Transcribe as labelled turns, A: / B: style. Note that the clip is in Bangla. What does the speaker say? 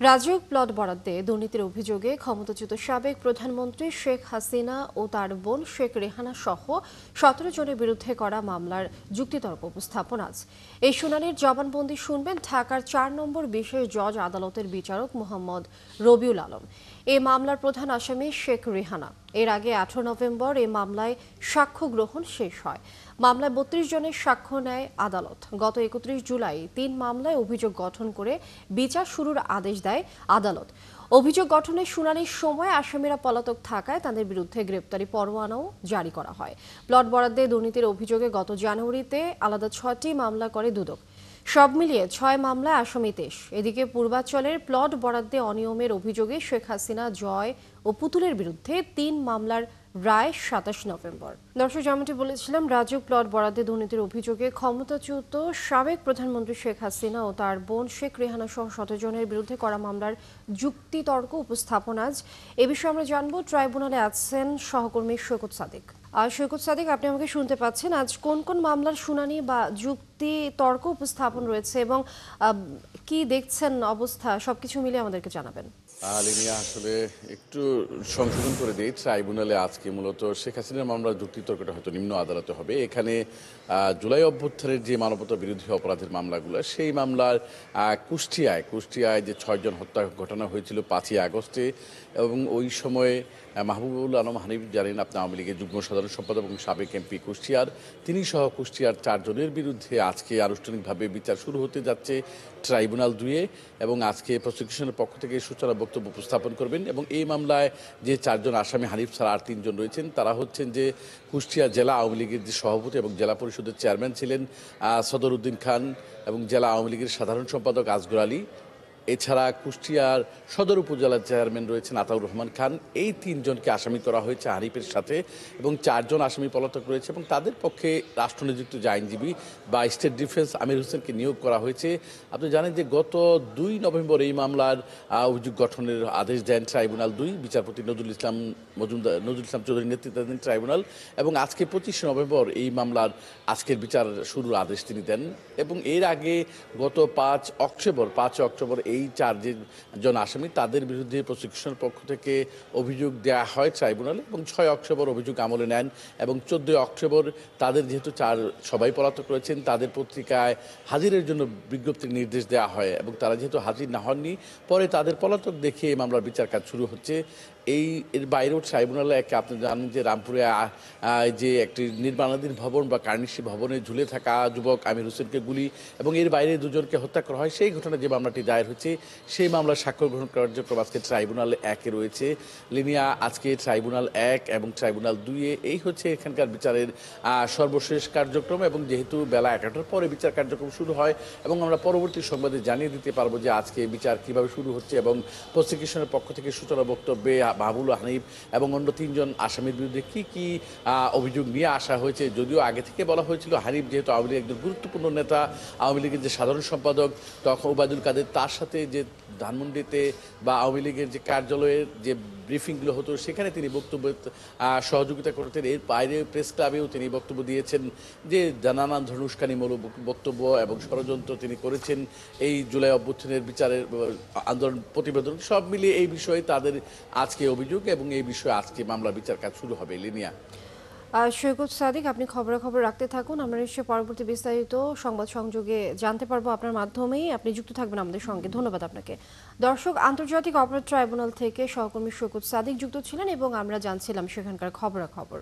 A: রাজউক প্লট বরাদ্দে দুর্নীতির অভিযোগে ক্ষমতাচ্যুত সাবেক প্রধানমন্ত্রী শেখ হাসিনা ও তার বোন শেখ রেহানা সহ ১৭ জনের বিরুদ্ধে করা মামলার যুক্তিতর্ক উপস্থাপন আজ। এই শুনানির জবানবন্দি শুনবেন ঢাকার ৪ নম্বর বিশেষ জজ আদালতের বিচারক মোহাম্মদ রবিউল আলম। এই মামলার প্রধান আসামি শেখ রেহানা। এর আগে ১৮ নভেম্বর এই মামলায় সাক্ষ্য গ্রহণ শেষ হয়। মামলায় ৩২ জনের সাক্ষ্য নেয় আদালত। গত ৩১ জুলাই ৩ মামলায় অভিযোগ গঠন করে বিচার শুরুর আদেশ দেয় আদালত। অভিযোগ গঠনের শুনানির সময় আসামিরা পলাতক থাকায় তাদের বিরুদ্ধে গ্রেপ্তারি পরোয়ানাও জারি করা হয়। প্লট বরাদ্দে দুর্নীতির অভিযোগে গত জানুয়ারিতে আলাদা ৬টি মামলা করে দুদক। সব মিলিয়ে ৬ মামলায় আসামি ২৩। এদিকে পূর্বাঞ্চলের প্লট বরাদ্দে অনিয়মের অভিযোগে শেখ হাসিনা, জয় ও পুতুলের বিরুদ্ধে ৩ মামলার রায় ২৭ নভেম্বর। দর্শক, যেমনটি বলেছিলাম, রাজউক প্লট বরাদ্দে দুর্নীতির অভিযোগে ক্ষমতাচ্যুত সাবেক প্রধানমন্ত্রী শেখ হাসিনা ও তার বোন শেখ রেহানা সহ ১৭ জনের বিরুদ্ধে করা মামলার যুক্তিতর্ক উপস্থাপন আজ। এ বিষয়ে আমরা জানবো। ট্রাইব্যুনালে আছেন সহকর্মী সৈকত সাদিক। সৈকত সাদিক, আপনি আমাকে শুনতে পাচ্ছেন? আজ কোন কোন মামলার শুনানি বা যুক্তি তর্ক উপস্থাপন রয়েছে এবং কি দেখছেন অবস্থা, সবকিছু মিলে আমাদেরকে জানাবেন।
B: লিনিয়া, আসলে একটু সংশোধন করে দিই। ট্রাইব্যুনালে আজকে মূলত শেখ হাসিনার মামলার যুক্তিতর্কটা হয়তো নিম্ন আদালতে হবে। এখানে জুলাই অভ্যুত্থানের যে মানবতা বিরোধী অপরাধের মামলাগুলো, সেই মামলার কুষ্টিয়ায় যে ৬ জন হত্যা ঘটনা হয়েছিল ৫ই আগস্টে, এবং ওই সময়ে মাহবুবুল আলম হানিফ, জানেন আপনি, আওয়ামী লীগের যুগ্ম সাধারণ সম্পাদক এবং সাবেক এমপি কুষ্টিয়ার, তিনি সহ কুষ্টিয়ার ৪ জনের বিরুদ্ধে আজকে আনুষ্ঠানিকভাবে বিচার শুরু হতে যাচ্ছে ট্রাইব্যুনাল ২-এ। এবং আজকে প্রসিকিউশনের পক্ষ থেকে সূচনা বক্তব্য উপস্থাপন করবেন। এবং এই মামলায় যে ৪ জন আসামি, হানিফ ছাড়া আর ৩ জন রয়েছেন, তারা হচ্ছেন যে কুষ্টিয়া জেলা আওয়ামী লীগের যে সভাপতি এবং জেলা পরিষদের চেয়ারম্যান ছিলেন সদর উদ্দিন খান, এবং জেলা আওয়ামী লীগের সাধারণ সম্পাদক আসগর আলী। এছাড়া কুষ্টিয়ার সদর উপজেলার চেয়ারম্যান রয়েছেন আতাউর রহমান খান। এই ৩ জনকে আসামি করা হয়েছে হানিফের সাথে, এবং ৪ জন আসামি পলাতক রয়েছে এবং তাদের পক্ষে রাষ্ট্রনিযুক্ত যে আইনজীবী বা স্টেট ডিফেন্স আমির হোসেনকে নিয়োগ করা হয়েছে। আপনি জানেন যে গত ২ নভেম্বর এই মামলার অভিযোগ গঠনের আদেশ দেন ট্রাইব্যুনাল ২, বিচারপতি নজরুল ইসলাম চৌধুরীর নেতৃত্বাধীন ট্রাইব্যুনাল। এবং আজকে ২৫ নভেম্বর এই মামলার আজকের বিচার শুরুর আদেশ তিনি দেন। এবং এর আগে গত ৫ অক্টোবর এই ৪ জন আসামি, তাদের বিরুদ্ধে প্রসিকিউশনের পক্ষ থেকে অভিযোগ দেওয়া হয় ট্রাইব্যুনালে, এবং ৬ অক্টোবর অভিযোগ আমলে নেন। এবং ১৪ অক্টোবর তাদের যেহেতু সবাই পলাতক রয়েছেন, তাদের পত্রিকায় হাজিরের জন্য বিজ্ঞপ্তির নির্দেশ দেওয়া হয়, এবং তারা যেহেতু হাজির না হননি, পরে তাদের পলাতক দেখে এই মামলার বিচার কাজ শুরু হচ্ছে। এর বাইরেও ট্রাইব্যুনালে আপনি জানেন যে রামপুরে যে একটি নির্মাণাধীন ভবন বা কার্নিশি ভবনে ঝুলে থাকা যুবক আমির হোসেনকে গুলি এবং এর বাইরে ২ জনকে হত্যা করা হয়, সেই ঘটনা যে মামলাটি দায়ের হয়েছে, সেই মামলার সাক্ষ্য গ্রহণ কার্যক্রম আজকে ট্রাইব্যুনাল ১-এ রয়েছে। লিনিয়া, আজকে ট্রাইব্যুনাল ১ এবং ট্রাইব্যুনাল ২-এ এই হচ্ছে এখানকার বিচারের সর্বশেষ কার্যক্রম। এবং যেহেতু বেলা ১১টার পরে বিচার কার্যক্রম শুরু হয়, এবং আমরা পরবর্তী সংবাদে জানিয়ে দিতে পারবো যে আজকে বিচার কিভাবে শুরু হচ্ছে। এবং প্রসিকিউশনের পক্ষ থেকে সূচনা বক্তব্যে মাহবুবুল হানিফ এবং অন্য ৩ জন আসামির বিরুদ্ধে কি অভিযোগ নিয়ে আসা হয়েছে। যদিও আগে থেকে বলা হয়েছিল হানিফ যেহেতু আওয়ামী লীগের একজন গুরুত্বপূর্ণ নেতা, আওয়ামী লীগের যে সাধারণ সম্পাদক তখন ওবায়দুল কাদের, তার সাথে যে ধানমন্ডিতে বা আওয়ামী লীগের যে কার্যালয়ের যে ব্রিফিংগুলো হতো, সেখানে তিনি বক্তব্য সহযোগিতা করতেন। এর বাইরে প্রেস ক্লাবেও তিনি বক্তব্য দিয়েছেন যে নানান ধরনের উস্কানিমূলক বক্তব্য এবং ষড়যন্ত্র তিনি করেছেন এই জুলাই অভ্যুত্থানের বিচারের আন্দোলন প্রতিবেদন। সব মিলিয়ে এই বিষয়ে তাদের আজকে অভিযোগ, এবং এই বিষয়ে আজকে মামলার বিচার কাজ শুরু হবে। লিনিয়া।
A: সৈকত সাদিক, আপনি খবরাখবর রাখতে থাকুন। আমরা নিশ্চয়ই পরবর্তী বিস্তারিত সংবাদ সংযোগে জানতে পারবো আপনার মাধ্যমেই। আপনি যুক্ত থাকবেন আমাদের সঙ্গে। ধন্যবাদ আপনাকে। দর্শক, আন্তর্জাতিক অপরাধ ট্রাইব্যুনাল থেকে সহকর্মী সৈকত সাদিক যুক্ত ছিলেন এবং আমরা জানছিলাম সেখানকার খবরাখবর।